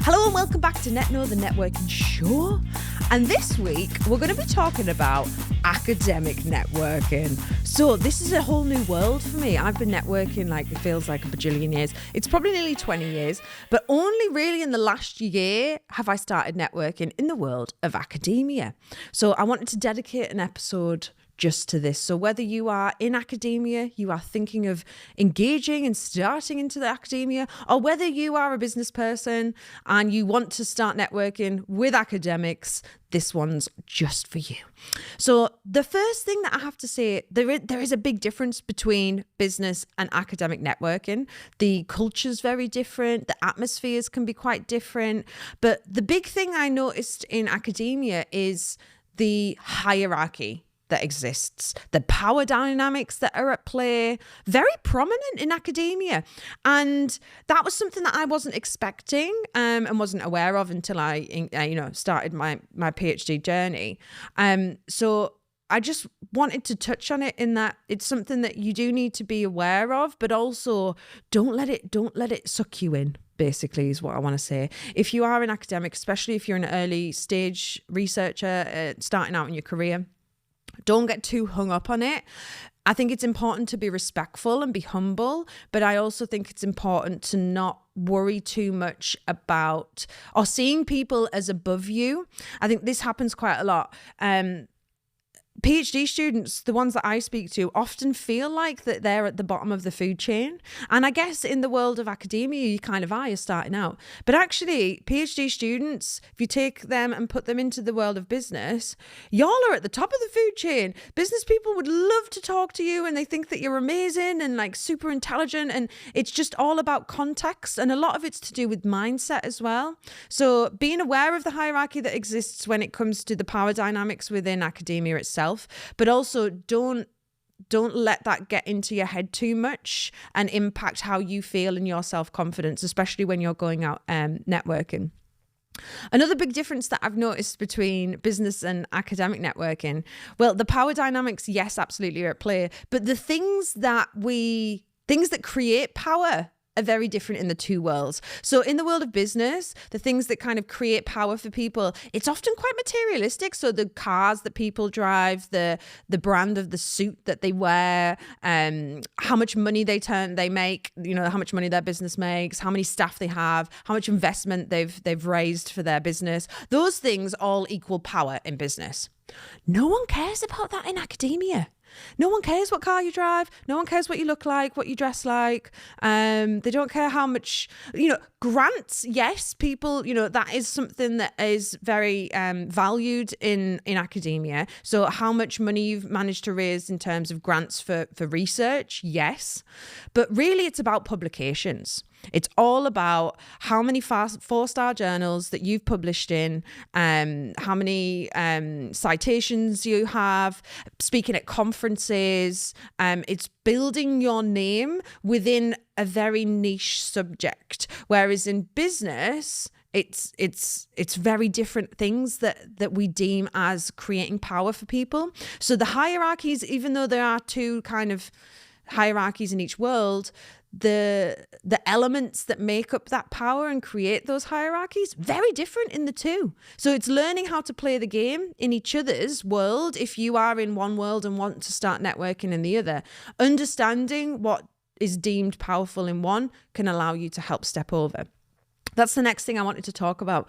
Hello and welcome back to NetKno, the networking show. And this week, we're going to be talking about academic networking. So this is a whole new world for me. I've been networking it feels like a bajillion years. It's probably nearly 20 years, but only really in the last year have I started networking in the world of academia. So I wanted to dedicate an episode just to this. So whether you are in academia, you are thinking of engaging and starting into the academia, or whether you are a business person and you want to start networking with academics, this one's just for you. So the first thing that I have to say, there is a big difference between business and academic networking. The culture's very different. The atmospheres can be quite different. But the big thing I noticed in academia is the hierarchy that exists, the power dynamics that are at play, very prominent in academia. And that was something that I wasn't expecting and wasn't aware of until I started my PhD journey. So I just wanted to touch on it in that it's something that you do need to be aware of, but also don't let it suck you in. Basically is what I want to say. If you are an academic, especially if you're an early stage researcher starting out in your career, don't get too hung up on it. I think it's important to be respectful and be humble, but I also think it's important to not worry too much about or seeing people as above you. I think this happens quite a lot. PhD students, the ones that I speak to, often feel like that they're at the bottom of the food chain. And I guess in the world of academia, you kind of are, you're starting out. But actually, PhD students, if you take them and put them into the world of business, y'all are at the top of the food chain. Business people would love to talk to you and they think that you're amazing and super intelligent. And it's just all about context. And a lot of it's to do with mindset as well. So being aware of the hierarchy that exists when it comes to the power dynamics within academia itself. But also don't let that get into your head too much and impact how you feel and your self-confidence, especially when you're going out networking. Another big difference that I've noticed between business and academic networking, well, the power dynamics, yes, absolutely are at play, but the things that create power are very different in the two worlds. So in the world of business, the things that kind of create power for people, it's often quite materialistic. So the cars that people drive, the brand of the suit that they wear, how much money they make, how much money their business makes, how many staff they have, how much investment they've raised for their business. Those things all equal power in business. No one cares about that in academia. No one cares what car you drive. No one cares what you look like, what you dress like. They don't care how much, grants. Yes, people, that is something that is very valued in academia. So how much money you've managed to raise in terms of grants for research. Yes. But really it's about publications. It's all about how many 4-star journals that you've published in, how many citations you have, speaking at conferences. It's building your name within a very niche subject. Whereas in business, it's very different things that we deem as creating power for people. So the hierarchies, even though there are two kind of hierarchies in each world, the elements that make up that power and create those hierarchies, very different in the two. So it's learning how to play the game in each other's world. If you are in one world and want to start networking in the other, understanding what is deemed powerful in one can allow you to help step over. That's the next thing I wanted to talk about,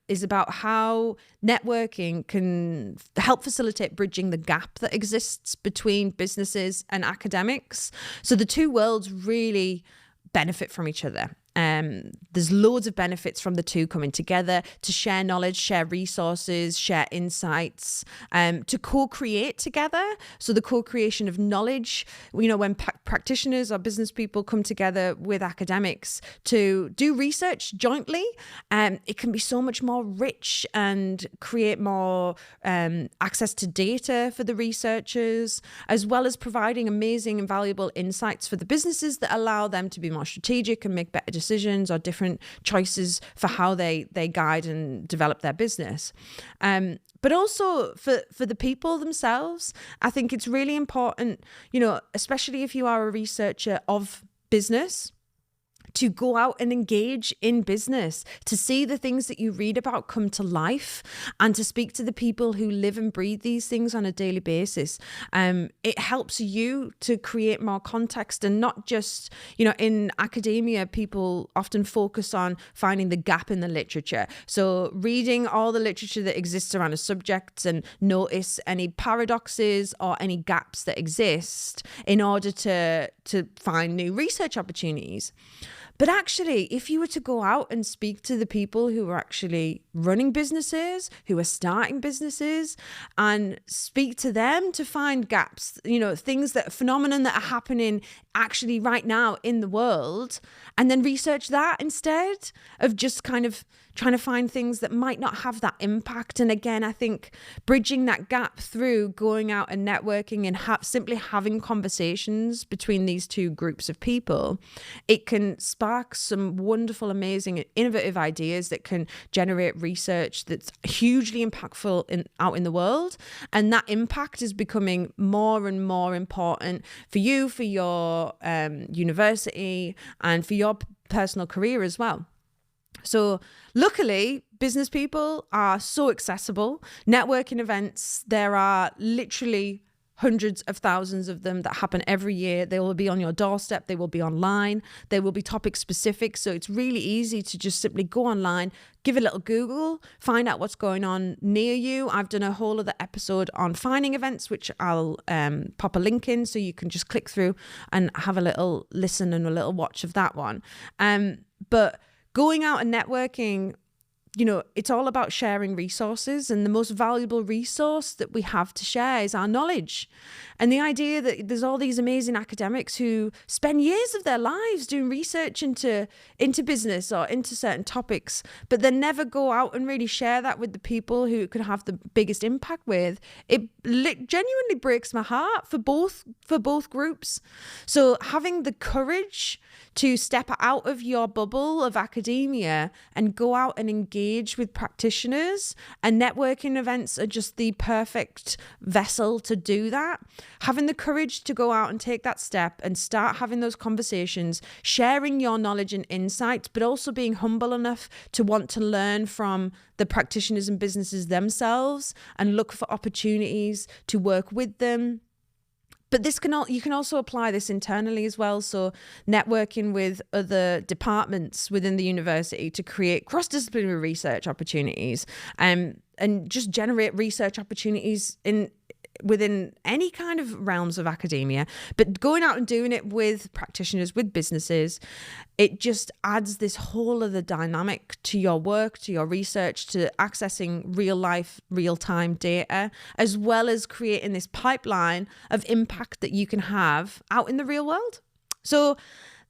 is about how networking can help facilitate bridging the gap that exists between businesses and academics. So the two worlds really benefit from each other. There's loads of benefits from the two coming together to share knowledge, share resources, share insights, to co-create together. So the co-creation of knowledge, when practitioners or business people come together with academics to do research jointly, it can be so much more rich and create more access to data for the researchers, as well as providing amazing and valuable insights for the businesses that allow them to be more strategic and make better decisions or different choices for how they guide and develop their business. But also for the people themselves, I think it's really important, especially if you are a researcher of business, to go out and engage in business, to see the things that you read about come to life, and to speak to the people who live and breathe these things on a daily basis. It helps you to create more context, and not just, in academia, people often focus on finding the gap in the literature. So reading all the literature that exists around a subject and notice any paradoxes or any gaps that exist in order to find new research opportunities. But actually, if you were to go out and speak to the people who are actually running businesses, who are starting businesses, and speak to them to find gaps, phenomenon that are happening actually right now in the world, and then research that instead of just kind of trying to find things that might not have that impact. And again, I think bridging that gap through going out and networking and simply having conversations between these two groups of people, it can spark some wonderful, amazing, innovative ideas that can generate research that's hugely impactful out in the world. And that impact is becoming more and more important for you, for your university, and for your personal career as well. So luckily, business people are so accessible. Networking events, there are literally hundreds of thousands of them that happen every year. They will be on your doorstep. They will be online. They will be topic specific. So it's really easy to just simply go online, give a little Google, find out what's going on near you. I've done a whole other episode on finding events, which I'll pop a link in so you can just click through and have a little listen and a little watch of that one. But going out and networking, it's all about sharing resources, and the most valuable resource that we have to share is our knowledge. And the idea that there's all these amazing academics who spend years of their lives doing research into business or into certain topics, but then never go out and really share that with the people who it could have the biggest impact with, it genuinely breaks my heart for both groups. So having the courage to step out of your bubble of academia and go out and engage with practitioners, and networking events are just the perfect vessel to do that. Having the courage to go out and take that step and start having those conversations, sharing your knowledge and insights, but also being humble enough to want to learn from the practitioners and businesses themselves and look for opportunities to work with them. But you can also apply this internally as well. So networking with other departments within the university to create cross-disciplinary research opportunities, and just generate research opportunities within any kind of realms of academia. But going out and doing it with practitioners, with businesses, it just adds this whole other dynamic to your work, to your research, to accessing real life, real-time data, as well as creating this pipeline of impact that you can have out in the real world. So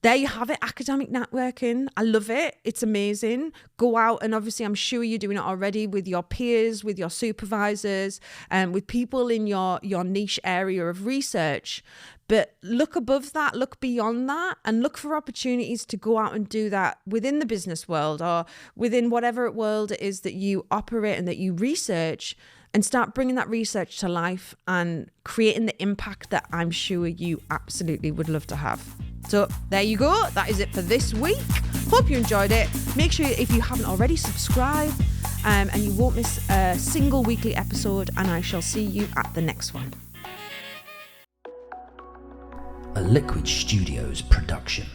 there you have it, academic networking. I love it. It's amazing. Go out, and obviously I'm sure you're doing it already with your peers, with your supervisors, and with people in your niche area of research. But look above that, look beyond that, and look for opportunities to go out and do that within the business world or within whatever world it is that you operate and that you research, and start bringing that research to life and creating the impact that I'm sure you absolutely would love to have. So there you go. That is it for this week. Hope you enjoyed it. Make sure, if you haven't already, subscribe, and you won't miss a single weekly episode, and I shall see you at the next one. A Liquid Studios production.